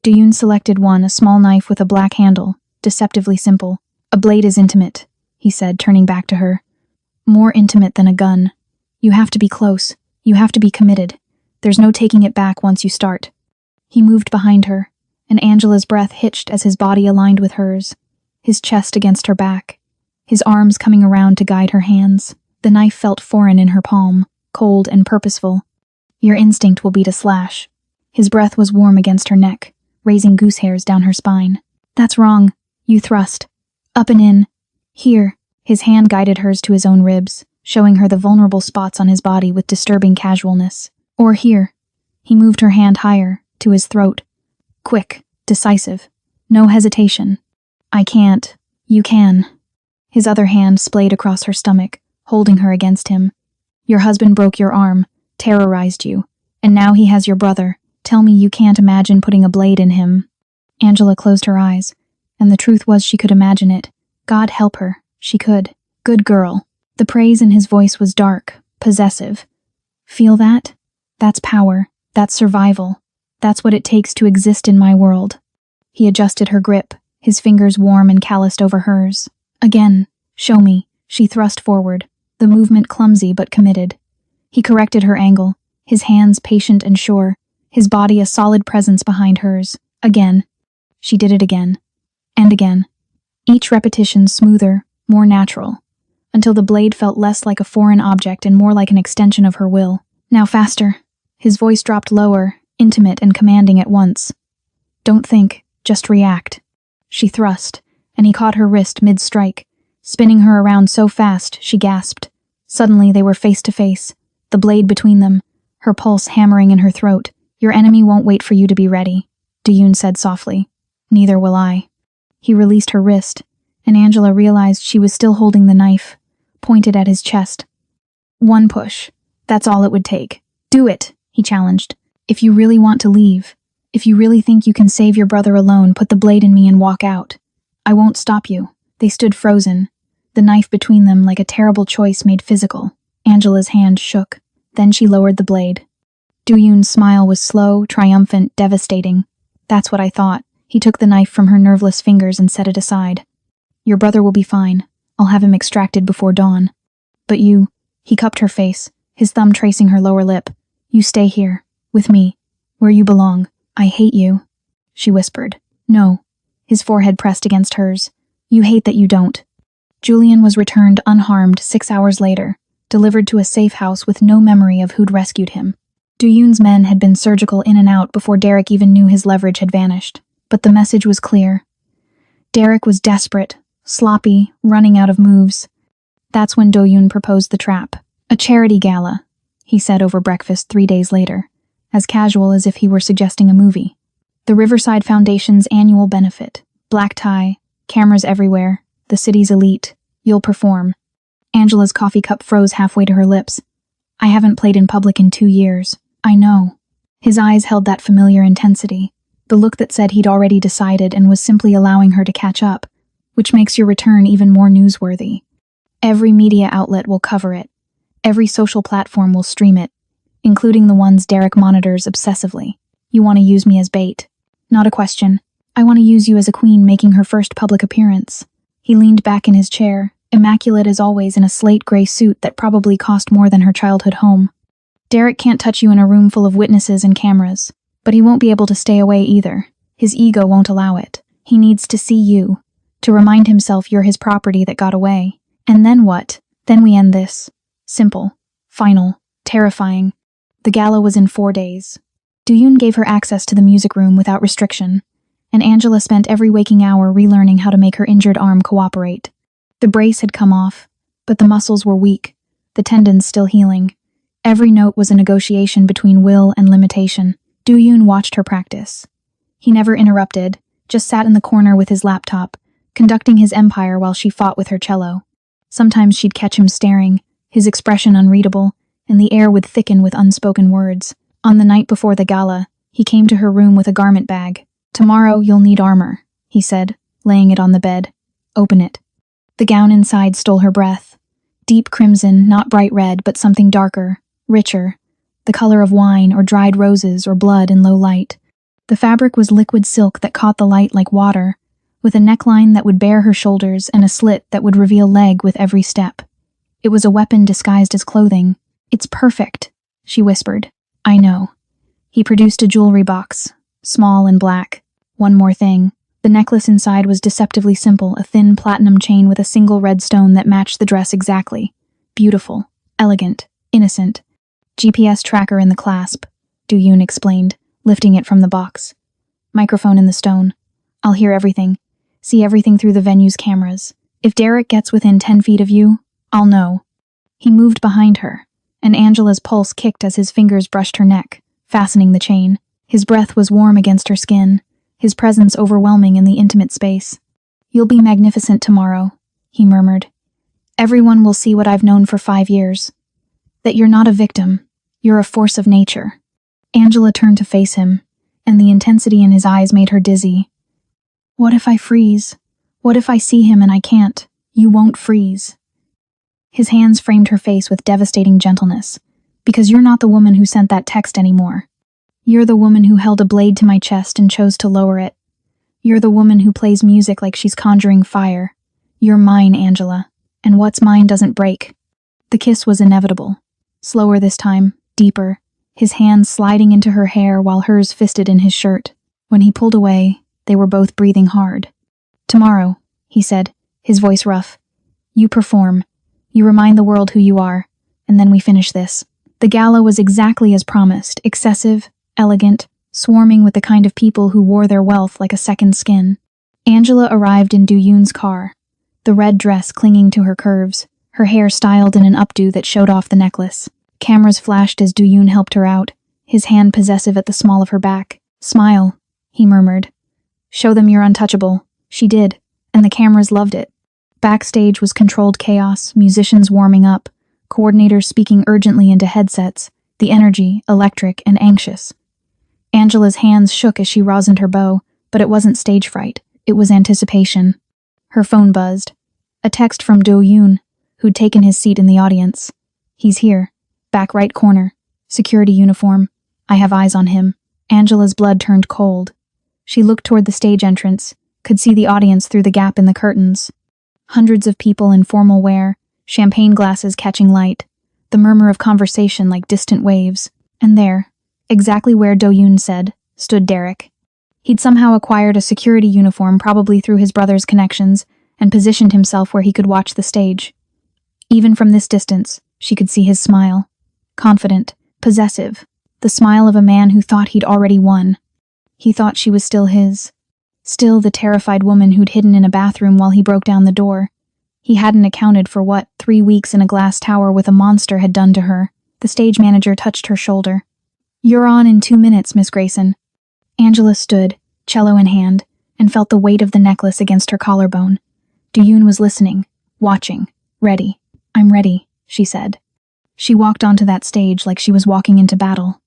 Do-yoon selected one, a small knife with a black handle, deceptively simple. A blade is intimate, he said, turning back to her. More intimate than a gun. You have to be close. You have to be committed. There's no taking it back once you start. He moved behind her, and Angela's breath hitched as his body aligned with hers, his chest against her back, his arms coming around to guide her hands. The knife felt foreign in her palm, cold and purposeful. Your instinct will be to slash. His breath was warm against her neck, raising goose hairs down her spine. That's wrong. You thrust. Up and in. Here. His hand guided hers to his own ribs, showing her the vulnerable spots on his body with disturbing casualness. Or here. He moved her hand higher, to his throat. Quick, decisive. No hesitation. I can't. You can. His other hand splayed across her stomach, holding her against him. Your husband broke your arm, terrorized you, and now he has your brother. Tell me you can't imagine putting a blade in him. Angela closed her eyes, and the truth was she could imagine it. God help her. She could. Good girl. The praise in his voice was dark, possessive. Feel that? That's power. That's survival. That's what it takes to exist in my world. He adjusted her grip, his fingers warm and calloused over hers. Again. Show me. She thrust forward, the movement clumsy but committed. He corrected her angle, his hands patient and sure, his body a solid presence behind hers. Again. She did it again. And again. Each repetition smoother, more natural, until the blade felt less like a foreign object and more like an extension of her will. Now faster. His voice dropped lower, intimate and commanding at once. Don't think, just react. She thrust, and he caught her wrist mid-strike, spinning her around so fast she gasped. Suddenly they were face to face, the blade between them, her pulse hammering in her throat. Your enemy won't wait for you to be ready, Do-yoon said softly. Neither will I. He released her wrist, and Angela realized she was still holding the knife, pointed at his chest. One push. That's all it would take. Do it, he challenged. If you really want to leave, if you really think you can save your brother alone, put the blade in me and walk out. I won't stop you. They stood frozen, the knife between them like a terrible choice made physical. Angela's hand shook. Then she lowered the blade. Do-yoon's smile was slow, triumphant, devastating. That's what I thought. He took the knife from her nerveless fingers and set it aside. Your brother will be fine. I'll have him extracted before dawn. But you... He cupped her face, his thumb tracing her lower lip. You stay here, with me, where you belong. I hate you, she whispered. No. his forehead pressed against hers. You hate that you don't. Julian was returned unharmed 6 hours later, delivered to a safe house with no memory of who'd rescued him. Do-yoon's men had been surgical in and out before Derek even knew his leverage had vanished, but the message was clear. Derek was desperate, sloppy, running out of moves. That's when Do-yoon proposed the trap. A charity gala, he said over breakfast 3 days later, as casual as if he were suggesting a movie. The Riverside Foundation's annual benefit. Black tie, cameras everywhere, the city's elite. You'll perform. Angela's coffee cup froze halfway to her lips. I haven't played in public in 2 years. I know. His eyes held that familiar intensity, the look that said he'd already decided and was simply allowing her to catch up, which makes your return even more newsworthy. Every media outlet will cover it. Every social platform will stream it, including the ones Derek monitors obsessively. You want to use me as bait. Not a question. I want to use you as a queen making her first public appearance. He leaned back in his chair, immaculate as always in a slate gray suit that probably cost more than her childhood home. Derek can't touch you in a room full of witnesses and cameras, but he won't be able to stay away either. His ego won't allow it. He needs to see you, to remind himself you're his property that got away. And then what? Then we end this. Simple, final, terrifying. The gala was in 4 days. Do-yoon gave her access to the music room without restriction, and Angela spent every waking hour relearning how to make her injured arm cooperate. The brace had come off, but the muscles were weak, the tendons still healing. Every note was a negotiation between will and limitation. Do-yoon watched her practice. He never interrupted, just sat in the corner with his laptop, conducting his empire while she fought with her cello. Sometimes she'd catch him staring, his expression unreadable, and the air would thicken with unspoken words. On the night before the gala, he came to her room with a garment bag. Tomorrow you'll need armor, he said, laying it on the bed. Open it. The gown inside stole her breath. Deep crimson, not bright red, but something darker, richer, the color of wine or dried roses or blood in low light. The fabric was liquid silk that caught the light like water, with a neckline that would bare her shoulders and a slit that would reveal leg with every step. It was a weapon disguised as clothing. It's perfect, she whispered. I know. He produced a jewelry box, small and black. One more thing. The necklace inside was deceptively simple, a thin platinum chain with a single red stone that matched the dress exactly. Beautiful, elegant, innocent. GPS tracker in the clasp, Do-yoon explained, lifting it from the box. Microphone in the stone. I'll hear everything. See everything through the venue's cameras. If Derek gets within 10 feet of you, I'll know. He moved behind her, and Angela's pulse kicked as his fingers brushed her neck, fastening the chain. His breath was warm against her skin, his presence overwhelming in the intimate space. You'll be magnificent tomorrow, he murmured. Everyone will see what I've known for 5 years. That you're not a victim, you're a force of nature. Angela turned to face him, and the intensity in his eyes made her dizzy. What if I freeze? What if I see him and I can't? You won't freeze. His hands framed her face with devastating gentleness. Because you're not the woman who sent that text anymore. You're the woman who held a blade to my chest and chose to lower it. You're the woman who plays music like she's conjuring fire. You're mine, Angela, and what's mine doesn't break. The kiss was inevitable. Slower this time, deeper, his hands sliding into her hair while hers fisted in his shirt. When he pulled away, they were both breathing hard. Tomorrow, he said, his voice rough. You perform. You remind the world who you are, and then we finish this. The gala was exactly as promised, excessive, elegant, swarming with the kind of people who wore their wealth like a second skin. Angela arrived in Do-yoon's car, the red dress clinging to her curves, her hair styled in an updo that showed off the necklace. Cameras flashed as Do-yoon helped her out, his hand possessive at the small of her back. Smile, he murmured. Show them you're untouchable. She did, and the cameras loved it. Backstage was controlled chaos, musicians warming up, coordinators speaking urgently into headsets, the energy, electric and anxious. Angela's hands shook as she rosined her bow, but it wasn't stage fright, it was anticipation. Her phone buzzed. A text from Do-yoon, who'd taken his seat in the audience. He's here. Back right corner. Security uniform. I have eyes on him. Angela's blood turned cold. She looked toward the stage entrance, could see the audience through the gap in the curtains. Hundreds of people in formal wear, champagne glasses catching light, the murmur of conversation like distant waves. And there, exactly where Do-yoon said, stood Derek. He'd somehow acquired a security uniform, probably through his brother's connections, and positioned himself where he could watch the stage. Even from this distance, she could see his smile. Confident, possessive, the smile of a man who thought he'd already won. He thought she was still his. Still the terrified woman who'd hidden in a bathroom while he broke down the door. He hadn't accounted for what 3 weeks in a glass tower with a monster had done to her. The stage manager touched her shoulder. "You're on in 2 minutes, Miss Grayson." Angela stood, cello in hand, and felt the weight of the necklace against her collarbone. Do-yoon was listening, watching, ready. "I'm ready," she said. She walked onto that stage like she was walking into battle.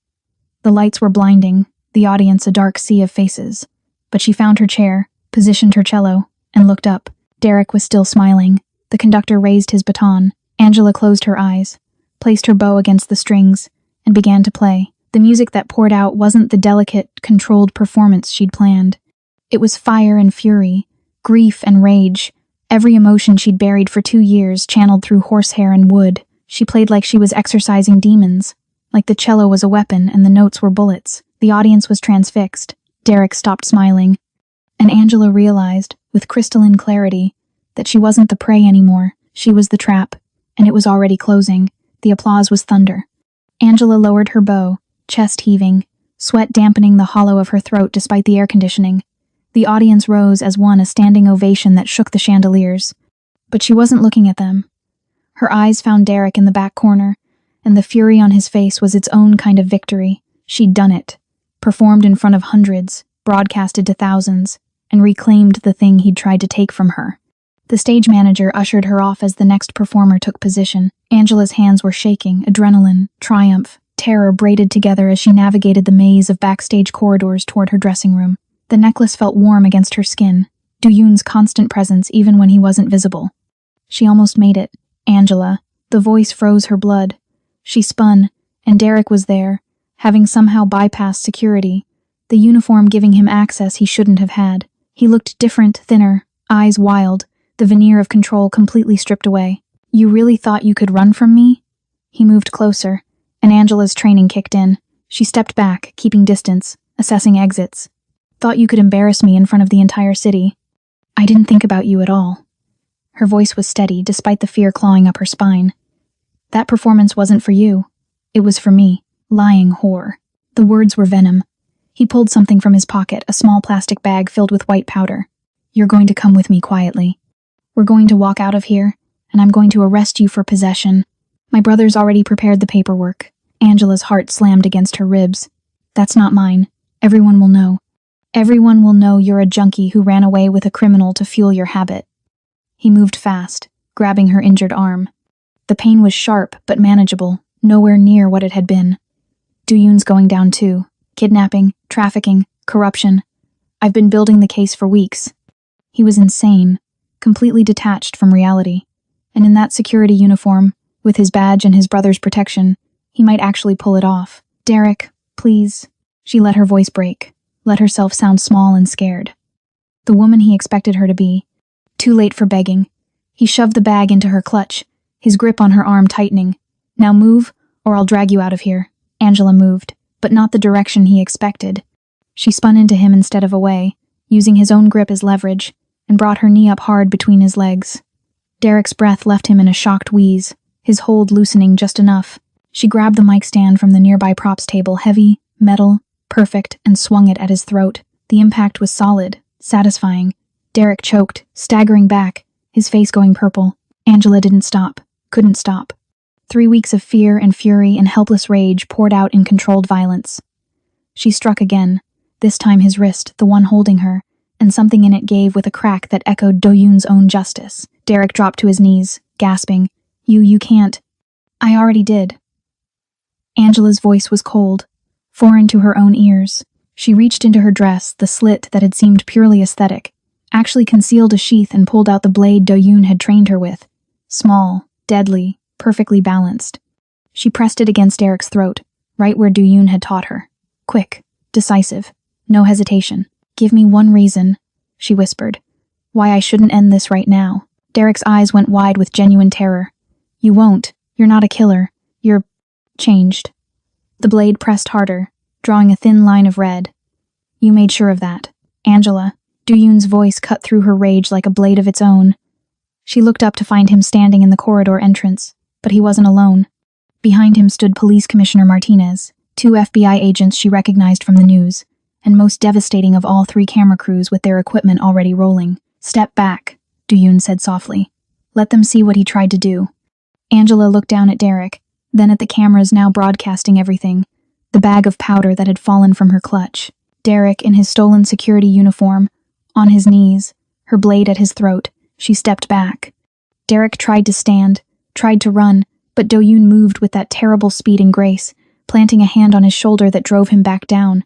The lights were blinding, the audience a dark sea of faces. But she found her chair, positioned her cello, and looked up. Derek was still smiling. The conductor raised his baton. Angela closed her eyes, placed her bow against the strings, and began to play. The music that poured out wasn't the delicate, controlled performance she'd planned. It was fire and fury, grief and rage, every emotion she'd buried for 2 years channeled through horsehair and wood. She played like she was exorcising demons, like the cello was a weapon and the notes were bullets. The audience was transfixed. Derek stopped smiling, and Angela realized, with crystalline clarity, that she wasn't the prey anymore. She was the trap, and it was already closing. The applause was thunder. Angela lowered her bow, chest heaving, sweat dampening the hollow of her throat despite the air conditioning. The audience rose as one, a standing ovation that shook the chandeliers. But she wasn't looking at them. Her eyes found Derek in the back corner, and the fury on his face was its own kind of victory. She'd done it. Performed in front of hundreds, broadcasted to thousands, and reclaimed the thing he'd tried to take from her. The stage manager ushered her off as the next performer took position. Angela's hands were shaking, adrenaline, triumph, terror braided together as she navigated the maze of backstage corridors toward her dressing room. The necklace felt warm against her skin, Do-yoon's constant presence even when he wasn't visible. She almost made it. Angela. The voice froze her blood. She spun, and Derek was there, having somehow bypassed security, the uniform giving him access he shouldn't have had. He looked different, thinner, eyes wild, the veneer of control completely stripped away. "You really thought you could run from me?" He moved closer, and Angela's training kicked in. She stepped back, keeping distance, assessing exits. "Thought you could embarrass me in front of the entire city. I didn't think about you at all." Her voice was steady, despite the fear clawing up her spine. "That performance wasn't for you. It was for me. Lying whore." The words were venom. He pulled something from his pocket, a small plastic bag filled with white powder. "You're going to come with me quietly. We're going to walk out of here, and I'm going to arrest you for possession. My brother's already prepared the paperwork." Angela's heart slammed against her ribs. "That's not mine. Everyone will know. Everyone will know you're a junkie who ran away with a criminal to fuel your habit." He moved fast, grabbing her injured arm. The pain was sharp but manageable, nowhere near what it had been. "Do-yoon's going down too. Kidnapping, trafficking, corruption. I've been building the case for weeks." He was insane, completely detached from reality. And in that security uniform, with his badge and his brother's protection, he might actually pull it off. "Derek, please." She let her voice break, let herself sound small and scared. The woman he expected her to be. Too late for begging. He shoved the bag into her clutch, his grip on her arm tightening. "Now move, or I'll drag you out of here." Angela moved, but not the direction he expected. She spun into him instead of away, using his own grip as leverage, and brought her knee up hard between his legs. Derek's breath left him in a shocked wheeze, his hold loosening just enough. She grabbed the mic stand from the nearby props table, heavy, metal, perfect, and swung it at his throat. The impact was solid, satisfying. Derek choked, staggering back, his face going purple. Angela didn't stop, couldn't stop. 3 weeks of fear and fury and helpless rage poured out in controlled violence. She struck again, this time his wrist, the one holding her, and something in it gave with a crack that echoed Do-yoon's own justice. Derek dropped to his knees, gasping, You can't." "I already did." Angela's voice was cold, foreign to her own ears. She reached into her dress, the slit that had seemed purely aesthetic, actually concealed a sheath and pulled out the blade Do-yoon had trained her with. Small, deadly, perfectly balanced. She pressed it against Derek's throat, right where Do-yoon had taught her. Quick, decisive, no hesitation. "Give me one reason," she whispered, "why I shouldn't end this right now." Derek's eyes went wide with genuine terror. "You won't. You're not a killer. You're changed." The blade pressed harder, drawing a thin line of red. You made sure of that. Angela. Du-Yoon's voice cut through her rage like a blade of its own. She looked up to find him standing in the corridor entrance, but he wasn't alone. Behind him stood Police Commissioner Martinez, 2 FBI agents she recognized from the news, and most devastating of all 3 camera crews with their equipment already rolling. Step back, Du-Yoon said softly. Let them see what he tried to do. Angela looked down at Derek, then at the cameras now broadcasting everything, the bag of powder that had fallen from her clutch. Derek, in his stolen security uniform, on his knees, her blade at his throat, she stepped back. Derek tried to stand, tried to run, but Do-Yoon moved with that terrible speed and grace, planting a hand on his shoulder that drove him back down.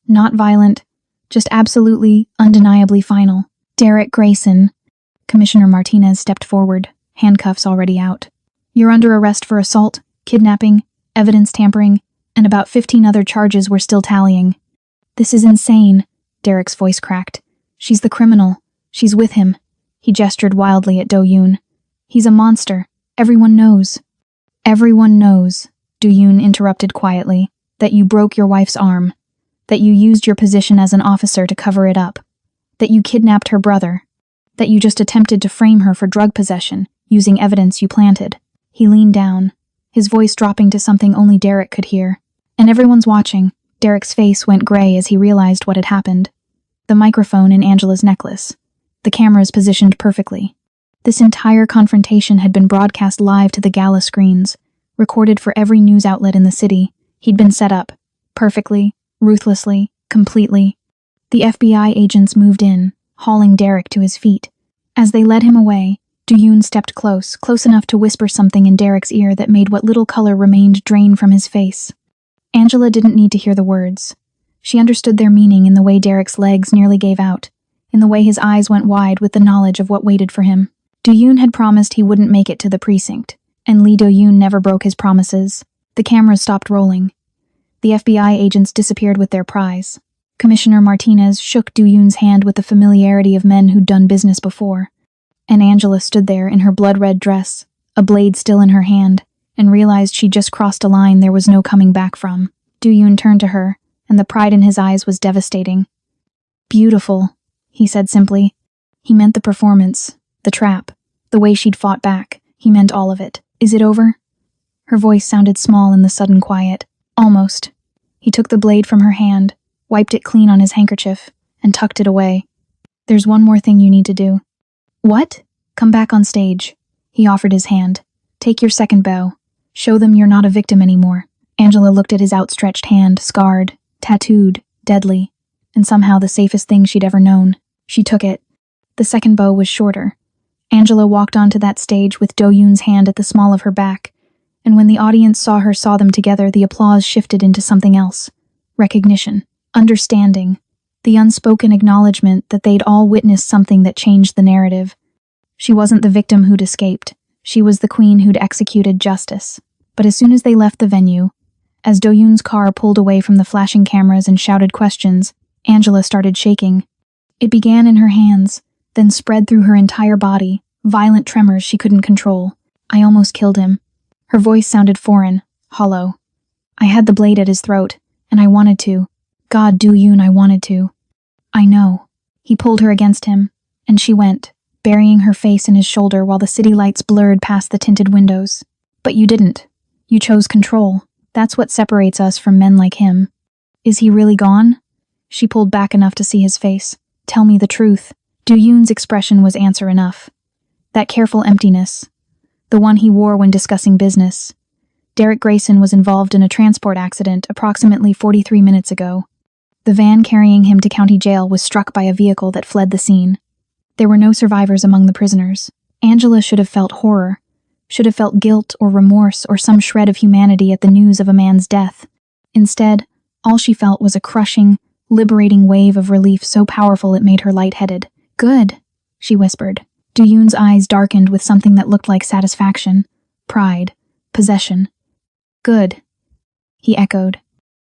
Not violent, just absolutely, undeniably final. Derek Grayson. Commissioner Martinez stepped forward, handcuffs already out. You're under arrest for assault, kidnapping, evidence tampering, and about 15 other charges we're still tallying. This is insane, Derek's voice cracked. She's the criminal. She's with him. He gestured wildly at Do-Yoon. He's a monster. Everyone knows. Everyone knows, Do-Yoon interrupted quietly, that you broke your wife's arm, that you used your position as an officer to cover it up, that you kidnapped her brother, that you just attempted to frame her for drug possession, using evidence you planted. He leaned down, his voice dropping to something only Derek could hear. And everyone's watching. Derek's face went gray as he realized what had happened. The microphone in Angela's necklace. The cameras positioned perfectly. This entire confrontation had been broadcast live to the gala screens, recorded for every news outlet in the city. He'd been set up. Perfectly, ruthlessly, completely. The FBI agents moved in, hauling Derek to his feet. As they led him away, Do-Yoon stepped close enough to whisper something in Derek's ear that made what little color remained drain from his face. Angela didn't need to hear the words. She understood their meaning in the way Derek's legs nearly gave out, in the way his eyes went wide with the knowledge of what waited for him. Do-Yoon had promised he wouldn't make it to the precinct, and Lee Do-Yoon never broke his promises. The cameras stopped rolling. The FBI agents disappeared with their prize. Commissioner Martinez shook Do-Yoon's hand with the familiarity of men who'd done business before. And Angela stood there in her blood-red dress, a blade still in her hand, and realized she'd just crossed a line there was no coming back from. Do-Yoon turned to her, and the pride in his eyes was devastating. Beautiful, he said simply. He meant the performance, the trap, the way she'd fought back. He meant all of it. Is it over? Her voice sounded small in the sudden quiet. Almost. He took the blade from her hand, wiped it clean on his handkerchief, and tucked it away. There's one more thing you need to do. What? Come back on stage. He offered his hand. Take your second bow. Show them you're not a victim anymore. Angela looked at his outstretched hand, scarred, tattooed, deadly, and somehow the safest thing she'd ever known. She took it. The second bow was shorter. Angela walked onto that stage with Do-Yoon's hand at the small of her back, and when the audience saw them together, the applause shifted into something else. Recognition. Understanding. The unspoken acknowledgement that they'd all witnessed something that changed the narrative. She wasn't the victim who'd escaped. She was the queen who'd executed justice. But as soon as they left the venue, as Do-Yoon's car pulled away from the flashing cameras and shouted questions, Angela started shaking. It began in her hands, then spread through her entire body, violent tremors she couldn't control. I almost killed him. Her voice sounded foreign, hollow. I had the blade at his throat, and I wanted to. God, Do-Yoon, I wanted to. I know. He pulled her against him, and she went, burying her face in his shoulder while the city lights blurred past the tinted windows. But you didn't. You chose control. That's what separates us from men like him. Is he really gone? She pulled back enough to see his face. Tell me the truth. Do-Yoon's expression was answer enough. That careful emptiness. The one he wore when discussing business. Derek Grayson was involved in a transport accident approximately 43 minutes ago. The van carrying him to county jail was struck by a vehicle that fled the scene. There were no survivors among the prisoners. Angela should have felt horror, should have felt guilt or remorse or some shred of humanity at the news of a man's death. Instead, all she felt was a crushing, liberating wave of relief so powerful it made her lightheaded. Good, she whispered. Do-Yoon's eyes darkened with something that looked like satisfaction, pride, possession. Good, he echoed.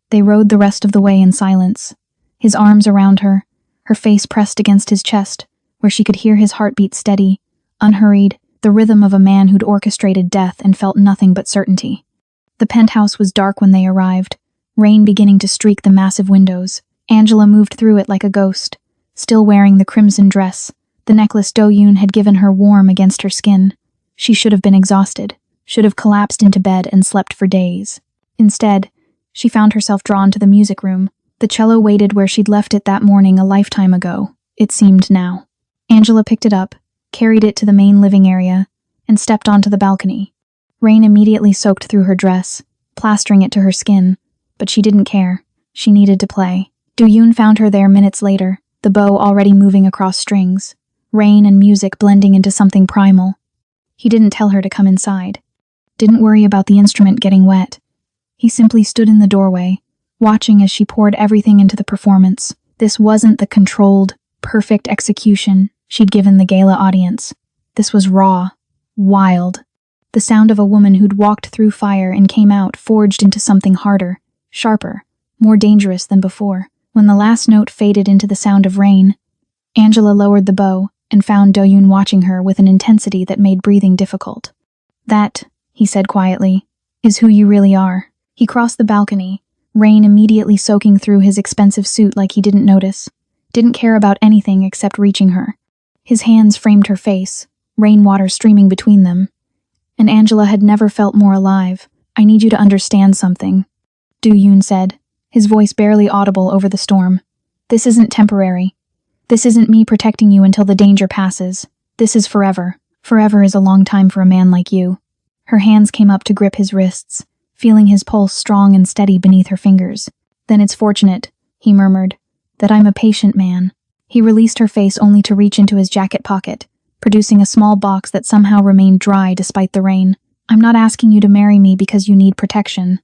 They rode the rest of the way in silence, his arms around her, her face pressed against his chest, where she could hear his heartbeat steady, unhurried, the rhythm of a man who'd orchestrated death and felt nothing but certainty. The penthouse was dark when they arrived, rain beginning to streak the massive windows. Angela moved through it like a ghost, still wearing the crimson dress. The necklace Do-yoon had given her warm against her skin. She should have been exhausted, should have collapsed into bed and slept for days. Instead, she found herself drawn to the music room. The cello waited where she'd left it that morning a lifetime ago, it seemed now. Angela picked it up, carried it to the main living area, and stepped onto the balcony. Rain immediately soaked through her dress, plastering it to her skin, but she didn't care. She needed to play. Do-yoon found her there minutes later, the bow already moving across strings, rain and music blending into something primal. He didn't tell her to come inside, didn't worry about the instrument getting wet. He simply stood in the doorway, watching as she poured everything into the performance. This wasn't the controlled, perfect execution she'd given the gala audience. This was raw, wild. The sound of a woman who'd walked through fire and came out forged into something harder, sharper, more dangerous than before. When the last note faded into the sound of rain, Angela lowered the bow and found Do-yoon watching her with an intensity that made breathing difficult. "That," he said quietly, "is who you really are." He crossed the balcony, rain immediately soaking through his expensive suit like he didn't notice, didn't care about anything except reaching her. His hands framed her face, rainwater streaming between them. And Angela had never felt more alive. "I need you to understand something," Do-yoon said, his voice barely audible over the storm. "This isn't temporary. This isn't me protecting you until the danger passes. This is forever. Forever is a long time for a man like you." Her hands came up to grip his wrists, feeling his pulse strong and steady beneath her fingers. "Then it's fortunate," he murmured, "that I'm a patient man." He released her face only to reach into his jacket pocket, producing a small box that somehow remained dry despite the rain. "I'm not asking you to marry me because you need protection.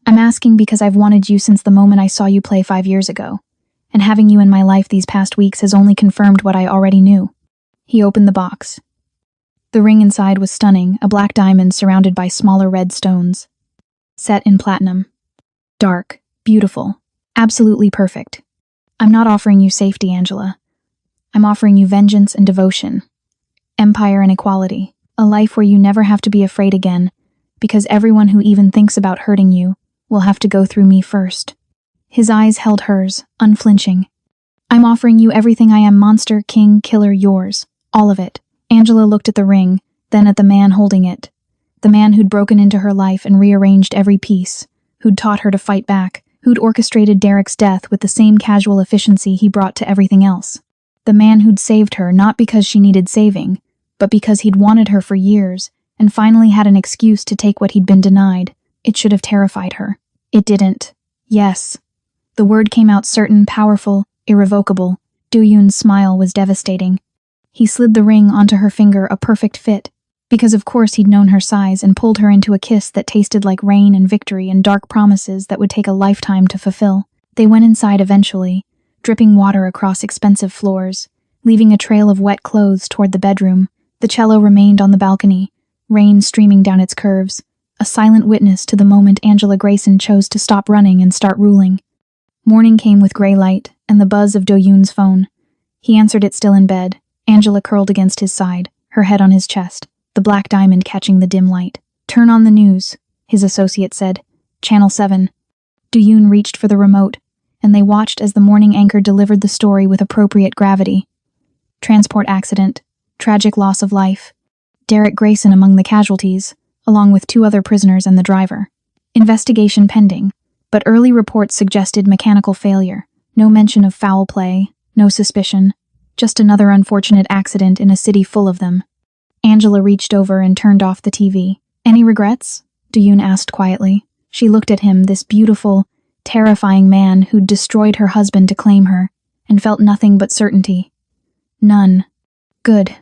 I'm asking because I've wanted you since the moment I saw you play 5 years ago, and having you in my life these past weeks has only confirmed what I already knew." He opened the box. The ring inside was stunning, a black diamond surrounded by smaller red stones. Set in platinum. Dark, beautiful, absolutely perfect. "I'm not offering you safety, Angela. I'm offering you vengeance and devotion. Empire and equality. A life where you never have to be afraid again, because everyone who even thinks about hurting you will have to go through me first." His eyes held hers, unflinching. "I'm offering you everything I am, monster, king, killer, yours. All of it." Angela looked at the ring, then at the man holding it. The man who'd broken into her life and rearranged every piece, who'd taught her to fight back, who'd orchestrated Derek's death with the same casual efficiency he brought to everything else. The man who'd saved her not because she needed saving, but because he'd wanted her for years and finally had an excuse to take what he'd been denied. It should have terrified her. It didn't. Yes. The word came out certain, powerful, irrevocable. Do-yoon's smile was devastating. He slid the ring onto her finger, a perfect fit, because of course he'd known her size, and pulled her into a kiss that tasted like rain and victory and dark promises that would take a lifetime to fulfill. They went inside eventually, dripping water across expensive floors, leaving a trail of wet clothes toward the bedroom. The cello remained on the balcony, rain streaming down its curves, a silent witness to the moment Angela Grayson chose to stop running and start ruling. Morning came with gray light and the buzz of Do-yoon's phone. He answered it still in bed, Angela curled against his side, her head on his chest, the black diamond catching the dim light. "Turn on the news," his associate said. "Channel 7. Do-yoon reached for the remote, and they watched as the morning anchor delivered the story with appropriate gravity. Transport accident, tragic loss of life. Derek Grayson among the casualties, along with 2 other prisoners and the driver. Investigation pending, but early reports suggested mechanical failure. No mention of foul play, no suspicion, just another unfortunate accident in a city full of them." Angela reached over and turned off the TV. "Any regrets?" Do-yoon asked quietly. She looked at him, this beautiful, terrifying man who'd destroyed her husband to claim her, and felt nothing but certainty. "None." "Good."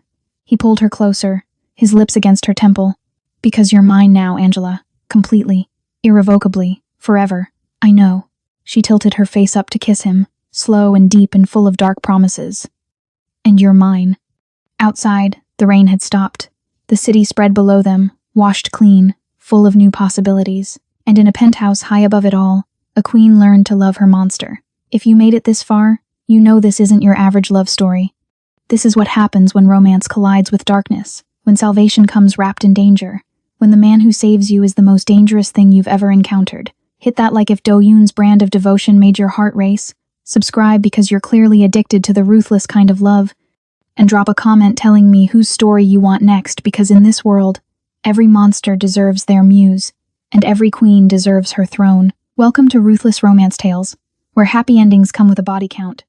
He pulled her closer, his lips against her temple. "Because you're mine now, Angela. Completely. Irrevocably. Forever. I know." She tilted her face up to kiss him, slow and deep and full of dark promises. "And you're mine." Outside, the rain had stopped. The city spread below them, washed clean, full of new possibilities. And in a penthouse high above it all, a queen learned to love her monster. If you made it this far, you know this isn't your average love story. This is what happens when romance collides with darkness, when salvation comes wrapped in danger, when the man who saves you is the most dangerous thing you've ever encountered. Hit that like if Do-yoon's brand of devotion made your heart race. subscribe because you're clearly addicted to the ruthless kind of love, and drop a comment telling me whose story you want next, because in this world, every monster deserves their muse, and every queen deserves her throne. Welcome to Ruthless Romance Tales, where happy endings come with a body count.